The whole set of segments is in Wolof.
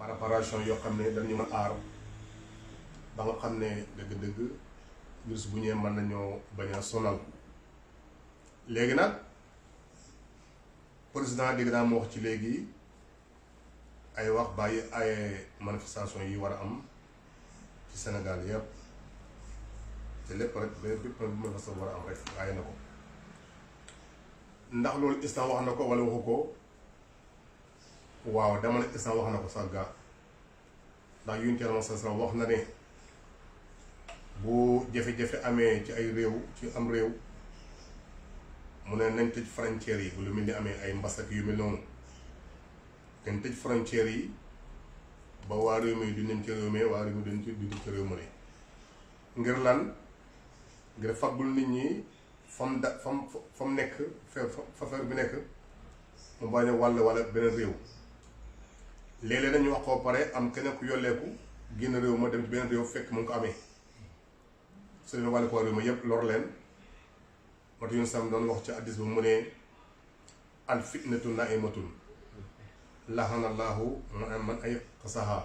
préparation yoo xam ne dañu mën aar ba nga xam ne dëgg-dëgg virus bu ñëwee mën nañoo bañ a sonal. léegi nag président dégg naa mu wax ci léegi ay wax bàyyi ay manifestation yi war a am ci Sénégal yëpp te lépp rek bépp manifestation war a am rek aaye na ko ndax loolu islam wax na ko wala waxu ko. waaw dama ne islam wax na ko sax gaa ndax yonent Yàlla sallallahu wax na ne bu jafe-jafe amee ci ay réew ci am réew mu ne nañ tëj frontières yi bu lu mel ni amee ay mbas ak yu mel noonu nañ tëj frontières yi ba waa réew mi du dem ci réew mi waa réew mi duñ ci réew mi ngir lan ngir faggul nit ñi fam nekk fa feer bi nekk mu bañ a walla beneen réew. léeg-léeg nañu wax ko pare am keneen ku yolleeku génn réew ma dem ci beneen réew fekk mu ngi ko amee su demee wàlle ko réew ma yëpp lor leen moo tax yoon sam doon wax ci addis bu mu ne al fitnatu naimatun lahanallahu man ay xasaha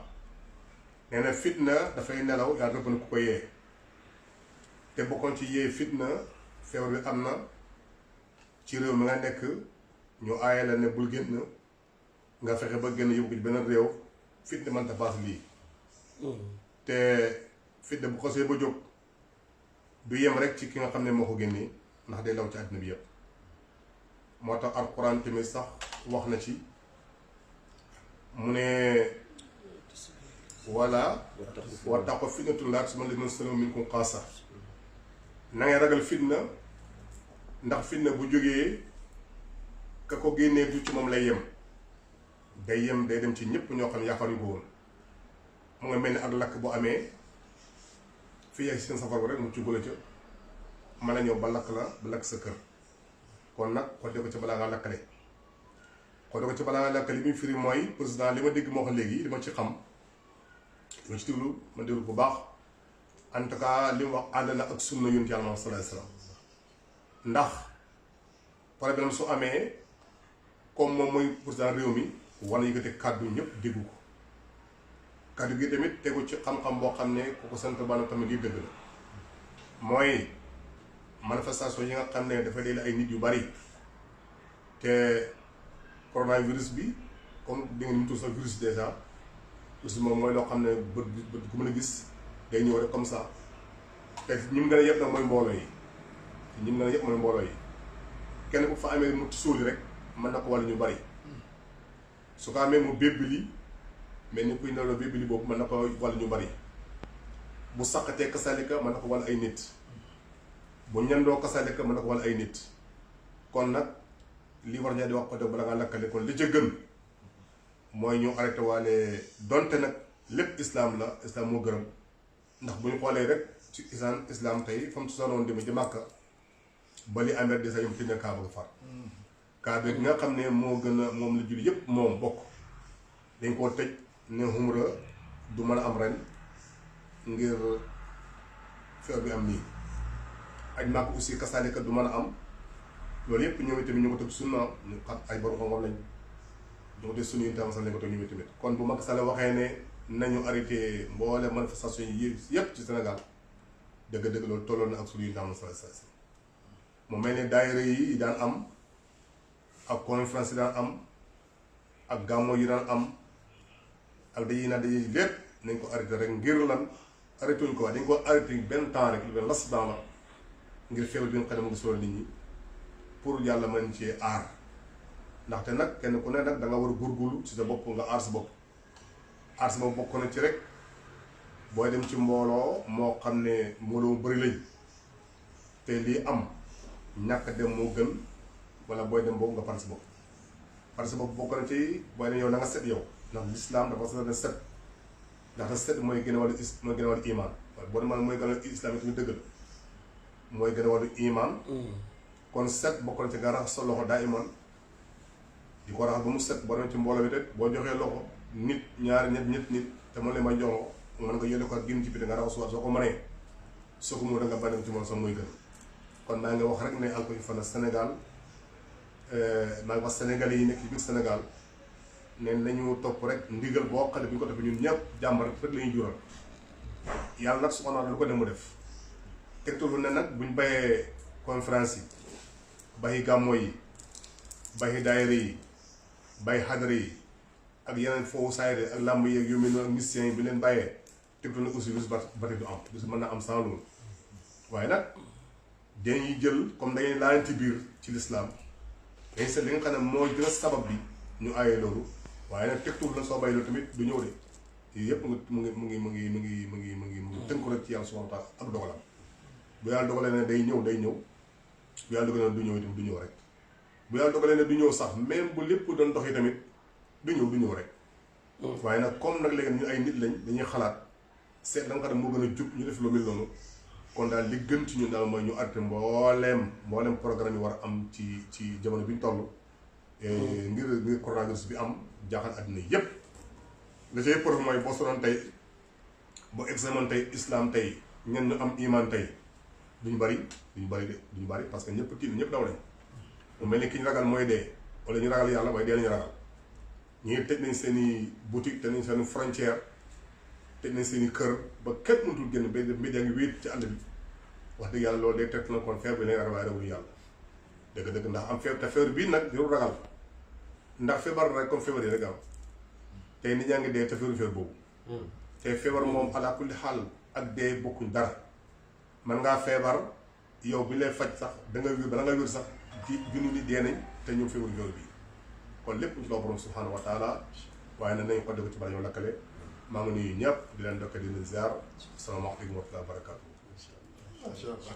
nee na fitna dafay nelaw yaa rëbb na ku ko yee te bokkoon ci yee fitna feebar bi am na ci réew mi nga nekk ñu aaye la ne bul génn nga fexe ba génn yóbbu ko ci beneen réew fitna mënta paas lii te fitna bu xosee ba jóg du yem rek ci ki nga xam ne moo ko génnee ndax day law ci àddina bi yëpp moo tax alxuraan tamit sax wax na ci mu ne walla wattaqu fitnatan laa tusiibanna llaziina zalamu minkum xaassa na ngay ragal fitna ndax fitna bu jógee ka ko génnee du ci moom lay yem day dem ci ñëpp ñoo xam ne yaakaaruñu ko woon mu nga mel ni ak lakk bu amee fii ak seen safar ba rek mu ci gula ca mën a ñëw ba lakk sa kër kon nag xodde ko ci balaa ngaa lakkale xodde ko ci balaa ngaa lakkale li muy firi mooy président li ma dégg moo xam léegi li ma ci xam li ma ci déglu ma déglu bu baax en tout cas li mu wax ànd na ak sunna yonent Yàlla Muhammad sallallahu alayhi wasallam ndax problème su amee comme moom mooy président réew mi war na yëkkati kàddu ñëpp déggu ko kàddu gi tamit tegu ci xam-xam boo xam ne ku ko sant baana tamit lii dëgg la mooy manifestation yi nga xam ne dafa dee ay nit yu bari te coronavirus bi comme di ngeen tudd sax virus déjà virus moom mooy loo xam ne bët ku mën a gis day ñëw rek comme ça te ñi mu gën a yëpp nag mooy mbooloo yi ñi mu gën a yëpp mooy mbooloo yi kenn ku fa amee mu suuli rek mën na ko wàll ñu bari su ko amee mu bébbili mel ni kuy nelaw bébbili boobu mën na ko wàll ñu bari bu saqatee kasalika mën na ko wàll ay nit bu ñandoo kasalika mën na ko wàll ay nit kon nag li war ñaa di wax ko de bala ngaa lakkale kon li ca gën mooy ñu arrêté waale donte nag lépp islam la islam moo gërëm ndax bu ñu xoolee rek ci islam tey fa mu sosoon dem di Màkka ba li amee dèjà yom tëj na Kaaba ga far Kaaba gi nga xam ne moo gën a moom la julli yëpp moom bokk dañ koo tëj ne humra du mën a am ren ngir feebar bi am nii aj Màkka aussi kasaalika du mën a am loolu yëpp ñoom tamit ñu ko tëg sunna ñu xam ay borom xam-xam lañ ñu ko tëg sunna yi tam sax lañ ko tëg ñoom tamit kon bu Macky Sall waxee ne nañu arrêté mboole manifestation yi yëpp ci Sénégal dëgg-dëgg loolu tolloon na ak suñu daamu sa mu mel ne daayira yi daan am ak conférence yi daan am ak gàmmo yi daan am ak dañuy naan dañuy lépp nañ ko arrêté rek ngir lan arrêté wuñ ko wax dañ ko arrêté benn temps rek lu benn las dans la ngir feebar bi nga xam ne mu ngi solo nit ñi pour yàlla mën cee aar ndaxte nag kenn ku ne nag da nga war a góorgóorlu ci sa bopp nga aar sa bopp bokk na ci rek booy dem ci mbooloo moo xam ne mbooloo bëri lañ te lii am ñàkk dem moo gën wala booy dem boobu nga par sa bopp bokk na ci booy dem yow na nga set yow ndax lislaam dafa sa ne set ndaxte set mooy gën a wàllu iman waaye boo demoon mooy gën a wàllu islam yi tamit dëgg la mooy gën a wàllu iman kon set bokk na ci nga raxas sa loxo daa iman di ko raxas ba mu set boo demee ci mbooloo bi te boo joxee loxo nit ñaari ñett nit te mën leen may joxo mën nga yónnee ko génn ci biti nga raxas waat soo ko mënee soo ko mën da nga bànneeku ci moom sax muy gën kon maa ngi wax rek ne encore une fois Sénégal maa ngi wax sénégalais yi nekk ci biir Sénégal ne nañu topp rek ndigal boo xam ne bu ñu ko defee ñun ñëpp jàmm rek la ñuy jural yàlla nag subhanahu wa taala lu ko dem mu def tegtalu ne nag buñ bayee conférence yi bayi gàmmo yi bayi daayira yi bayi xadara yi ak yeneen foofu saayre ak làmb yeeg yu mel noonu ak musiciens yi bi leen bàyyee tegtalu ne aussi bis bati du am bis mën na am sans loolu waaye nag dañuy jël comme dañuy laalante biir ci lislaam dañ seet li nga xam ne moo gën a sabab bi ñu aaye loolu waaye nag tegtul la soo bay loolu tamit du ñëw de yii yëpp mu ngi tënku rek ci yàlla subhanahu wa taala ak dogalam bu yàlla dogalee ne day ñëw day ñëw bu yàlla dogalee ne du ñëw itam du ñëw rek bu yàlla dogalee ne du ñëw sax même bu lépp doon dox yi tamit du ñëw rek waaye nag comme nag léegi ñu ay nit lañ dañuy xalaat seet la nga xam ne moo gën a jub ñu def lu mel noonu kon daal li gën ci ñun daal mooy ñu arrêté mbooleem programme yi war a am ci jamono bi ñu toll ngir coronavirus bi am jaaxal àddina yépp la ca yëpp mooy boo sonoon tey boo examen tey islam tey ñenn ñu am iman tey duñu bari parce que ñëpp kii ñëpp daw nañ mu mel ni ki ñu ragal mooy dee wala ñu ragal yàlla waaye dee lañu ragal ñii tëj nañ seen i boutique tëj nañ seen i frontière tëj nañ seen i kër ba kenn mënatul génn ba mbir yaa ngi wéet ci àll bi wax dëgg yàlla loolu day teg na kon feebar bi lañ ragal waaye raguñu yàlla dëgg ndax am feebar te feebar bii nag jarul ragal ndax feebar rek comme feebar yi rek am tey nit ñaa ngi dee te feebar boobu te feebar moom ala kulli xaal ak dee bokkuñ dara man ngaa feebar yow bi lay faj sax da nga wér bala nga wér sax junni nit dee nañ te ñoom feebar bii kon lépp ci loo borom subhanahu wa taala waaye nag nañ ko dégg ci bala ñoo lakkale maa ngi nuyu ñëpp di leen dokk di leen ziar asalaamaaleykum wa rahmatulah wa barakaatu. macha allah.